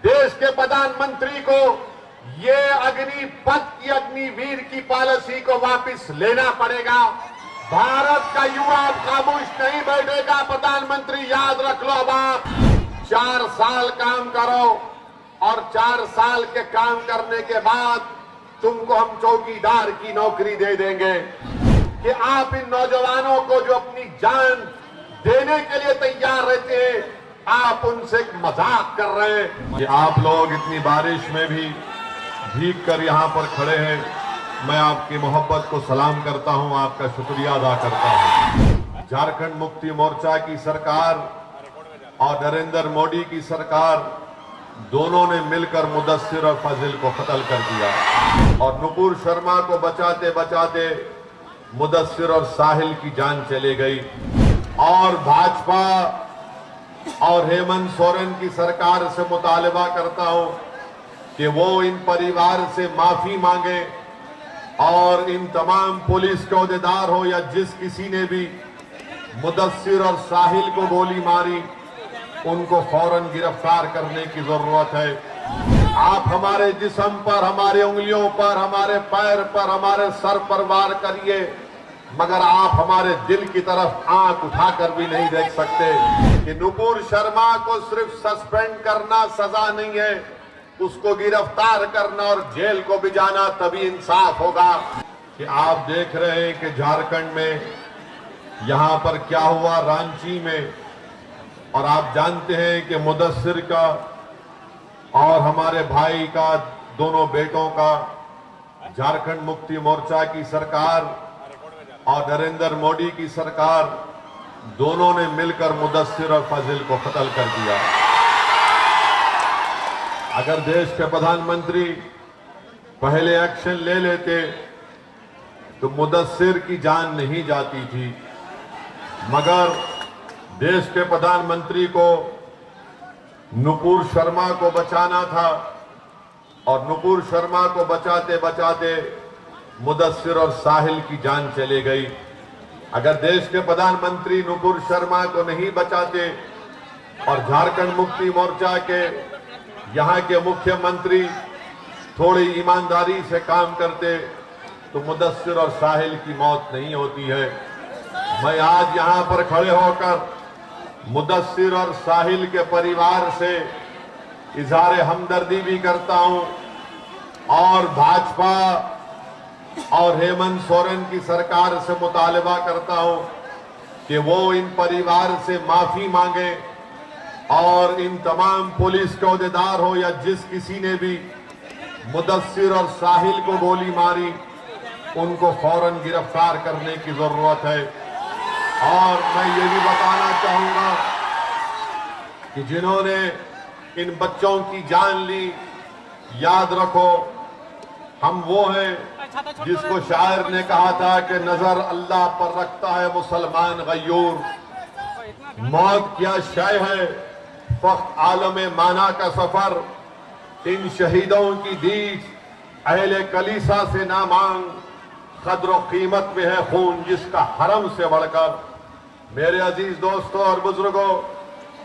देश के प्रधानमंत्री को ये अग्निपथ की अग्निवीर की पॉलिसी को वापस लेना पड़ेगा। भारत का युवा खामोश नहीं बैठेगा। प्रधानमंत्री याद रख लो, अब आप 4 साल काम करो और 4 साल के काम करने के बाद तुमको हम चौकीदार की नौकरी दे देंगे कि आप इन नौजवानों को जो अपनी जान देने के लिए तैयार रहते हैं, आप उनसे मजाक कर रहे हैं। कि आप लोग इतनी बारिश में भी भीग कर यहाँ पर खड़े हैं, मैं आपकी मोहब्बत को सलाम करता हूँ, आपका शुक्रिया अदा करता हूँ। झारखंड मुक्ति मोर्चा की सरकार और नरेंद्र मोदी की सरकार दोनों ने मिलकर मुदस्सिर और फजिल को कत्ल कर दिया और नुपुर शर्मा को बचाते बचाते मुदस्सिर और साहिल की जान चली गई। और भाजपा और हेमंत सोरेन की सरकार से मुतालबा करता हूं कि वो इन परिवार से माफी मांगे और इन तमाम पुलिस के अहदेदार हो या जिस किसी ने भी मुदस्सिर और साहिल को गोली मारी, उनको फौरन गिरफ्तार करने की जरूरत है। आप हमारे जिस्म पर, हमारे उंगलियों पर, हमारे पैर पर, हमारे सर पर वार करिए, मगर आप हमारे दिल की तरफ आंख उठाकर भी नहीं देख सकते कि नुपुर शर्मा को सिर्फ सस्पेंड करना सजा नहीं है, उसको गिरफ्तार करना और जेल को भी जाना, तभी इंसाफ होगा। कि आप देख रहे हैं कि झारखंड में यहां पर क्या हुआ रांची में, और आप जानते हैं कि मुदस्सिर का और हमारे भाई का, दोनों बेटों का झारखंड मुक्ति मोर्चा की सरकार और नरेंद्र मोदी की सरकार दोनों ने मिलकर मुदस्सिर और फजिल को कत्ल कर दिया। अगर देश के प्रधानमंत्री पहले एक्शन ले लेते तो मुदस्सिर की जान नहीं जाती थी, मगर देश के प्रधानमंत्री को नुपुर शर्मा को बचाना था और नुपुर शर्मा को बचाते बचाते मुदस्सिर और साहिल की जान चली गई। अगर देश के प्रधानमंत्री नुपुर शर्मा को नहीं बचाते और झारखंड मुक्ति मोर्चा के यहाँ के मुख्यमंत्री थोड़ी ईमानदारी से काम करते तो मुदस्सिर और साहिल की मौत नहीं होती है। मैं आज यहाँ पर खड़े होकर मुदस्सिर और साहिल के परिवार से इजहार हमदर्दी भी करता हूँ और भाजपा और हेमंत सोरेन की सरकार से मुतालबा करता हूं कि वो इन परिवार से माफी मांगे और इन तमाम पुलिस के अहदेदार हो या जिस किसी ने भी मुदस्सिर और साहिल को गोली मारी, उनको फौरन गिरफ्तार करने की जरूरत है। और मैं ये भी बताना चाहूंगा कि जिन्होंने इन बच्चों की जान ली, याद रखो, हम वो हैं जिसको शायर ने कहा था कि नजर अल्लाह पर रखता है मुसलमान गयूर। मौत क्या शय है, फख्र आलम माना का सफर, इन शहीदों की दीज अहले कलीसा से ना मांग, कद्र व कीमत में है खून जिसका हरम से बढ़कर। मेरे अजीज दोस्तों और बुजुर्गों,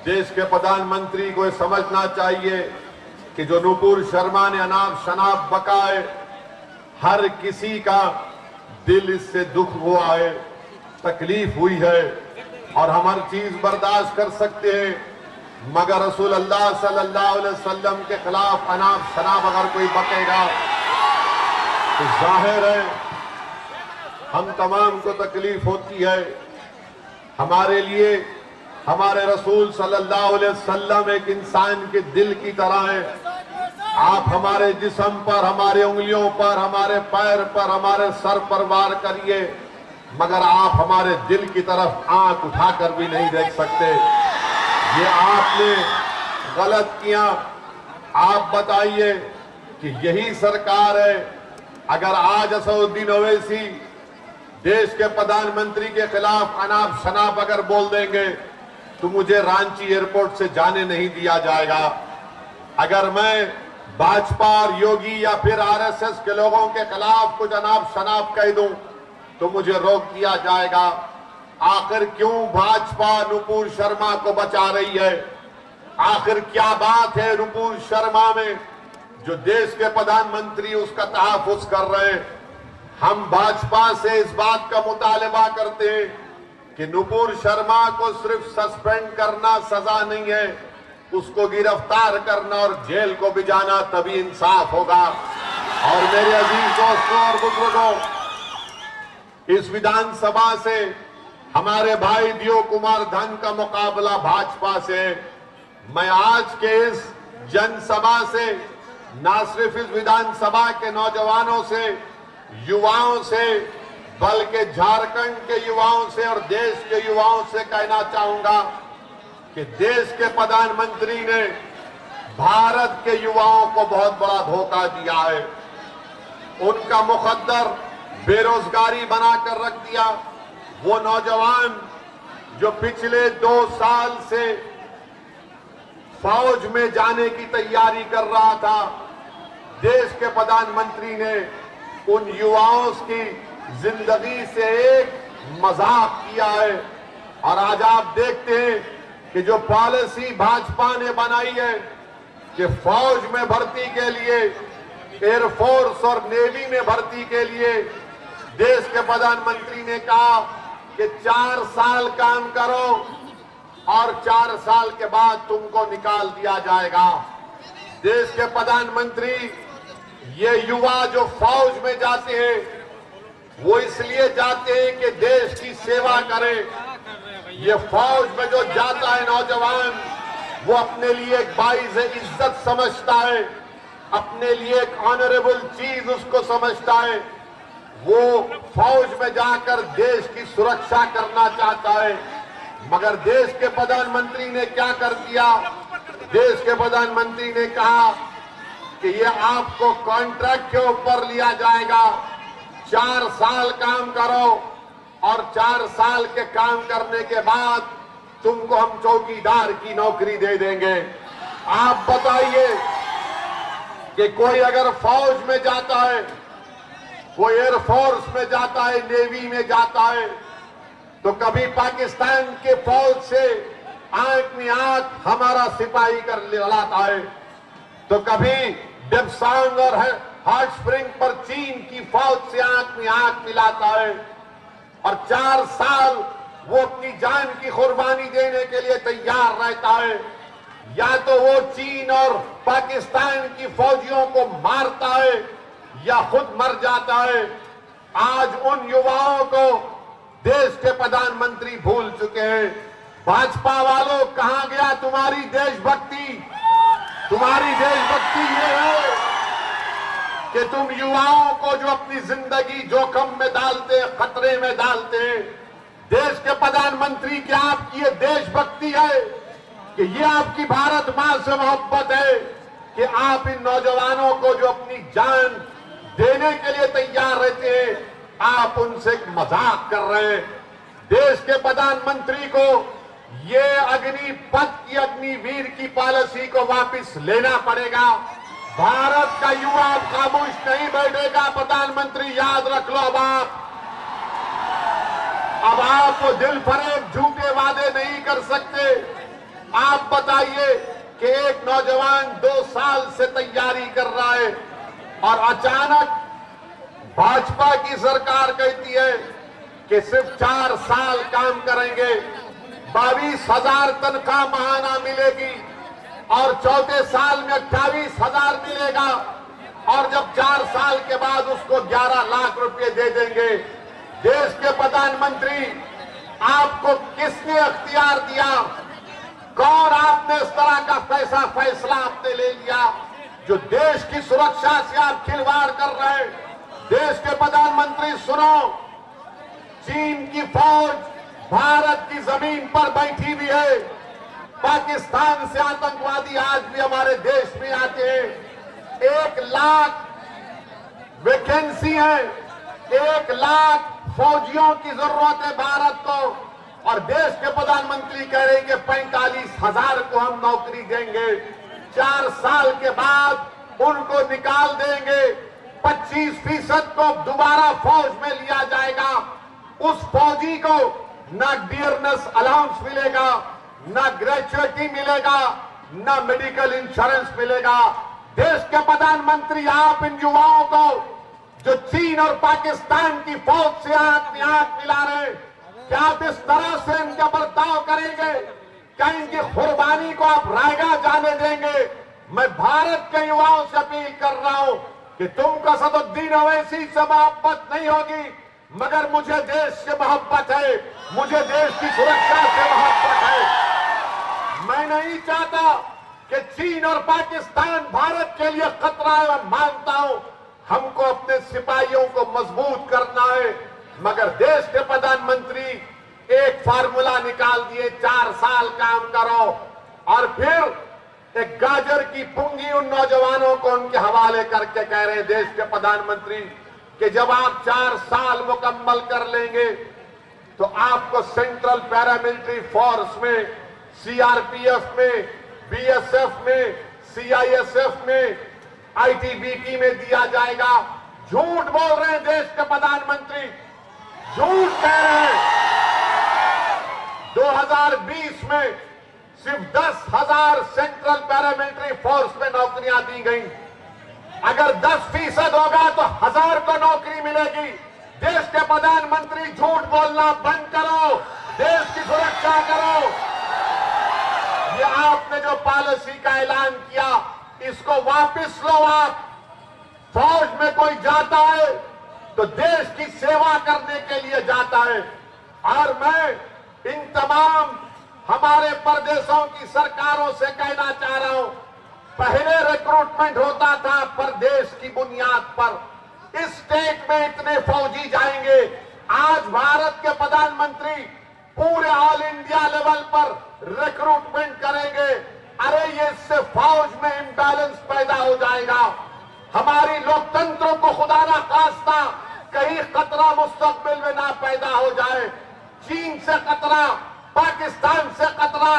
देश के प्रधानमंत्री को समझना चाहिए कि जो नुपुर शर्मा ने अनाप शनाप बकाए, हर किसी का दिल इससे दुख हुआ है, तकलीफ हुई है और हम हर चीज बर्दाश्त कर सकते हैं, मगर रसूल अल्लाह सल्लल्लाहु अलैहि वसल्लम के खिलाफ अनाप शनाप अगर कोई बकेगा तो जाहिर है हम तमाम को तकलीफ होती है। हमारे लिए हमारे रसूल सल्लल्लाहु अलैहि वसल्लम एक इंसान के दिल की तरह है। आप हमारे जिस्म पर, हमारे उंगलियों पर, हमारे पैर पर, हमारे सर पर वार करिए, मगर आप हमारे दिल की तरफ आंख उठाकर भी नहीं देख सकते। ये आपने गलत किया। आप बताइए कि यही सरकार है, अगर आज असदुद्दीन ओवैसी देश के प्रधानमंत्री के खिलाफ अनाप शनाप अगर बोल देंगे तो मुझे रांची एयरपोर्ट से जाने नहीं दिया जाएगा। अगर मैं भाजपा और योगी या फिर आरएसएस के लोगों के खिलाफ कुछ अनाप शनाप कह दूं तो मुझे रोक दिया जाएगा। आखिर क्यों भाजपा नुपुर शर्मा को बचा रही है? आखिर क्या बात है नुपुर शर्मा में जो देश के प्रधानमंत्री उसका तहफ्फुज कर रहे हैं। हम भाजपा से इस बात का मुतालबा करते हैं कि नुपुर शर्मा को सिर्फ सस्पेंड करना सजा नहीं है, उसको गिरफ्तार करना और जेल को भी जाना, तभी इंसाफ होगा। और मेरे अजीज दोस्तों और बुजुर्गों, इस विधानसभा से हमारे भाई दियो कुमार धन का मुकाबला भाजपा से। मैं आज के इस जनसभा से न सिर्फ इस विधानसभा के नौजवानों से, युवाओं से, बल्कि झारखंड के युवाओं से और देश के युवाओं से कहना चाहूंगा कि देश के प्रधानमंत्री ने भारत के युवाओं को बहुत बड़ा धोखा दिया है। उनका मुकद्दर बेरोजगारी बनाकर रख दिया। वो नौजवान जो पिछले 2 साल से फौज में जाने की तैयारी कर रहा था, देश के प्रधानमंत्री ने उन युवाओं की जिंदगी से एक मजाक किया है। और आज आप देखते हैं कि जो पॉलिसी भाजपा ने बनाई है कि फौज में भर्ती के लिए, एयरफोर्स और नेवी में भर्ती के लिए देश के प्रधानमंत्री ने कहा कि 4 साल काम करो और 4 साल के बाद तुमको निकाल दिया जाएगा। देश के प्रधानमंत्री ये युवा जो फौज में जाते हैं वो इसलिए जाते हैं कि देश की सेवा करें। ये फौज में जो जाता है नौजवान, वो अपने लिए एक बाइज़ इज्जत समझता है, अपने लिए एक ऑनरेबल चीज उसको समझता है। वो फौज में जाकर देश की सुरक्षा करना चाहता है। मगर देश के प्रधानमंत्री ने क्या कर दिया? देश के प्रधानमंत्री ने कहा कि ये आपको कॉन्ट्रैक्ट के ऊपर लिया जाएगा, 4 साल काम करो और 4 साल के काम करने के बाद तुमको हम चौकीदार की नौकरी दे देंगे। आप बताइए कि कोई अगर फौज में जाता है, वो एयरफोर्स में जाता है, नेवी में जाता है, तो कभी पाकिस्तान के फौज से आंख में आंख हमारा सिपाही कर लड़ाता है, तो कभी डेप्सांग और हॉट स्प्रिंग पर चीन की फौज से आंख में आंख मिलाता है। और 4 साल वो अपनी जान की कुर्बानी देने के लिए तैयार रहता है। या तो वो चीन और पाकिस्तान की फौजियों को मारता है या खुद मर जाता है। आज उन युवाओं को देश के प्रधानमंत्री भूल चुके हैं। भाजपा वालों, कहां गया तुम्हारी देशभक्ति? तुम्हारी देशभक्ति ये है कि तुम युवाओं को जो अपनी जिंदगी जोखिम में डालते, खतरे में डालते हैं, देश के प्रधानमंत्री, क्या आपकी ये देशभक्ति है कि ये आपकी भारत मां से मोहब्बत है कि आप इन नौजवानों को जो अपनी जान देने के लिए तैयार रहते हैं, आप उनसे एक मजाक कर रहे हैं? देश के प्रधानमंत्री को ये अग्निपथ की, अग्निवीर की पॉलिसी को वापस लेना पड़ेगा। भारत का युवा खामोश नहीं बैठेगा। प्रधानमंत्री, याद रख लो, अब आप दिल फरेब झूठे वादे नहीं कर सकते। आप बताइए कि एक नौजवान 2 साल से तैयारी कर रहा है और अचानक भाजपा की सरकार कहती है कि सिर्फ 4 साल काम करेंगे, 22,000 तनख्वाह महाना मिलेगी और चौथे साल में 28,000 मिलेगा और जब 4 साल के बाद उसको 11 लाख रुपए दे देंगे। देश के प्रधानमंत्री, आपको किसने अख्तियार दिया? कौन आपने इस तरह का फैसला आपने ले लिया जो देश की सुरक्षा से आप खिलवाड़ कर रहे हैं? देश के प्रधानमंत्री, सुनो, चीन की फौज भारत की जमीन पर बैठी हुई है। पाकिस्तान से आतंकवादी आज भी हमारे देश में आते हैं। 1 लाख वैकेंसी है, 1 लाख फौजियों की जरूरत है भारत को, और देश के प्रधानमंत्री कह रहे हैं कि 45,000 को हम नौकरी देंगे, 4 साल के बाद उनको निकाल देंगे, 25% को दोबारा फौज में लिया जाएगा। उस फौजी को ना डियरनेस अलाउंस मिलेगा, ना ग्रेचुइटी मिलेगा, न मेडिकल इंश्योरेंस मिलेगा। देश के प्रधानमंत्री, आप इन युवाओं को जो चीन और पाकिस्तान की फौज से आंख में आंख मिला रहे, क्या आप इस तरह से इनका बर्ताव करेंगे? क्या इनकी कुर्बानी को आप रायगा जाने देंगे? मैं भारत के युवाओं से अपील कर रहा हूं कि तुमको असदुद्दीन ओवैसी से मोहब्बत नहीं होगी, मगर मुझे देश से मोहब्बत है, मुझे देश की सुरक्षा से मोहब्बत है। मैं नहीं चाहता कि चीन और पाकिस्तान भारत के लिए खतरा है। मैं मानता हूं हमको अपने सिपाहियों को मजबूत करना है, मगर देश के प्रधानमंत्री एक फार्मूला निकाल दिए, 4 साल काम करो और फिर एक गाजर की पुंगी उन नौजवानों को उनके हवाले करके कह रहे हैं देश के प्रधानमंत्री कि जब आप 4 साल मुकम्मल कर लेंगे तो आपको सेंट्रल पैरामिलिट्री फोर्स में, सीआरपीएफ में, बीएसएफ में, सीआईएसएफ में, आईटीबीपी में दिया जाएगा। झूठ बोल रहे हैं देश के प्रधानमंत्री, झूठ कह रहे हैं। 2020 में सिर्फ 10,000 सेंट्रल पैरामिलिट्री फोर्स में नौकरियां दी गई। अगर 10% होगा तो 1000 को नौकरी मिलेगी। देश के प्रधानमंत्री, झूठ बोलना बंद करो, देश की सुरक्षा करो। ये आपने जो पॉलिसी का ऐलान किया, इसको वापस लो। आप फौज में कोई जाता है तो देश की सेवा करने के लिए जाता है। और मैं इन तमाम हमारे प्रदेशों की सरकारों से कहना चाह रहा हूं, पहले रिक्रूटमेंट होता था प्रदेश की बुनियाद पर, इस स्टेट में इतने फौजी जाएंगे। आज भारत के प्रधानमंत्री पूरे ऑल इंडिया लेवल पर रिक्रूटमेंट करेंगे। अरे ये इससे फौज में इम्बैलेंस पैदा हो जाएगा, हमारी लोकतंत्र को खुदा ना खास्ता कहीं खतरा मुस्तकबिल में ना पैदा हो जाए। चीन से खतरा, पाकिस्तान से खतरा,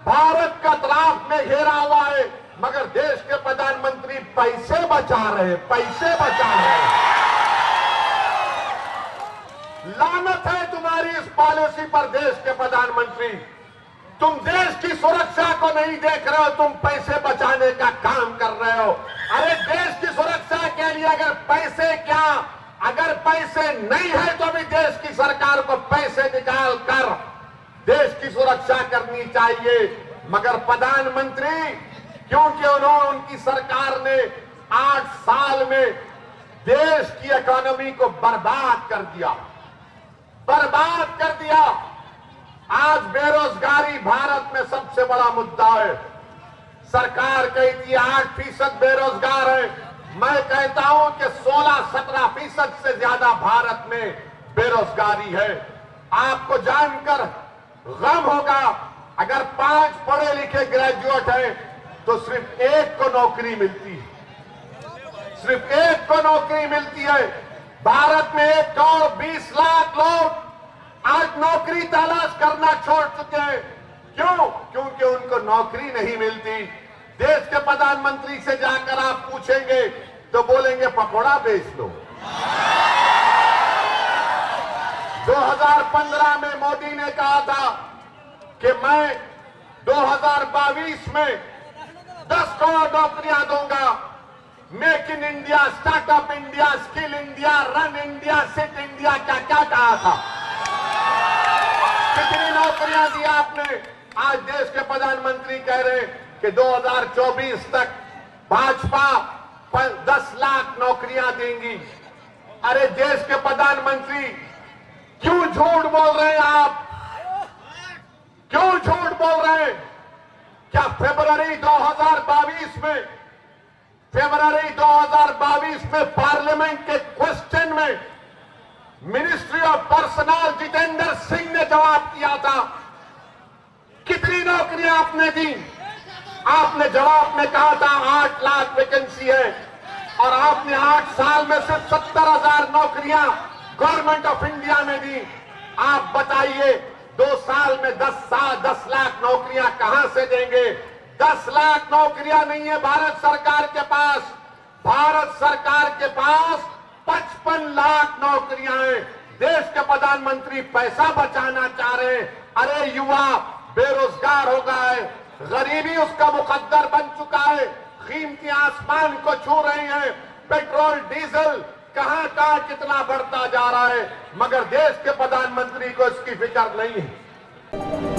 भारत का तराफ में घेरा हुआ है, मगर देश के प्रधानमंत्री पैसे बचा रहे, पैसे बचा रहे। लानत है तुम्हारी इस पॉलिसी पर देश के प्रधानमंत्री। तुम देश की सुरक्षा को नहीं देख रहे हो, तुम पैसे बचाने का काम कर रहे हो। अरे देश की सुरक्षा के लिए अगर पैसे क्या, अगर पैसे नहीं है तो भी देश की सरकार को पैसे निकाल कर देश की सुरक्षा करनी चाहिए। मगर प्रधानमंत्री, क्योंकि उनकी सरकार ने 8 साल में देश की इकोनॉमी को बर्बाद कर दिया, बर्बाद कर दिया। आज बेरोजगारी भारत में सबसे बड़ा मुद्दा है। सरकार कहती है 8% बेरोजगार है, मैं कहता हूं कि 16-17% से ज्यादा भारत में बेरोजगारी है। आपको जानकर गम होगा, अगर 5 पढ़े लिखे ग्रेजुएट हैं तो सिर्फ 1 को नौकरी मिलती है, सिर्फ 1 को नौकरी मिलती है। भारत में 1 करोड़ 20 लाख लोग आज नौकरी तलाश करना छोड़ चुके हैं। क्यों? क्योंकि उनको नौकरी नहीं मिलती। देश के प्रधानमंत्री से जाकर आप पूछेंगे तो बोलेंगे पकौड़ा बेच दो। 2015 में मोदी ने कहा था कि मैं 2022 में 10 करोड़ नौकरियां दूंगा। Make in India, startup India, skill India, run India, sit India, क्या क्या कहा था। कितनी नौकरियां दी आपने? आज देश के प्रधानमंत्री कह रहे कि 2024 तक भाजपा 10 लाख नौकरियां देंगी। अरे देश के प्रधानमंत्री, क्यों झूठ बोल रहे हैं आप? क्यों झूठ बोल रहे हैं? क्या फरवरी 2022 में पार्लियामेंट के क्वेश्चन में ministry of personal Jitendra Singh ने जवाब दिया था? कितनी नौकरियां आपने दी? आपने जवाब में कहा था 8 लाख वैकेंसी है, और आपने 8 साल में सिर्फ 70,000 नौकरियां गवर्नमेंट ऑफ इंडिया में दी। आप बताइए 2 साल में 10 लाख नौकरियां कहां से देंगे? 10 लाख नौकरियां नहीं है भारत सरकार के पास। भारत सरकार के पास 55 लाख नौकरियां हैं। देश के प्रधानमंत्री पैसा बचाना चाह रहे हैं। अरे युवा बेरोजगार हो गए, गरीबी उसका मुकद्दर बन चुका है, कीमतें आसमान को छू रही हैं, पेट्रोल डीजल कहां कहां कितना बढ़ता जा रहा है, मगर देश के प्रधानमंत्री को इसकी फिक्र नहीं है।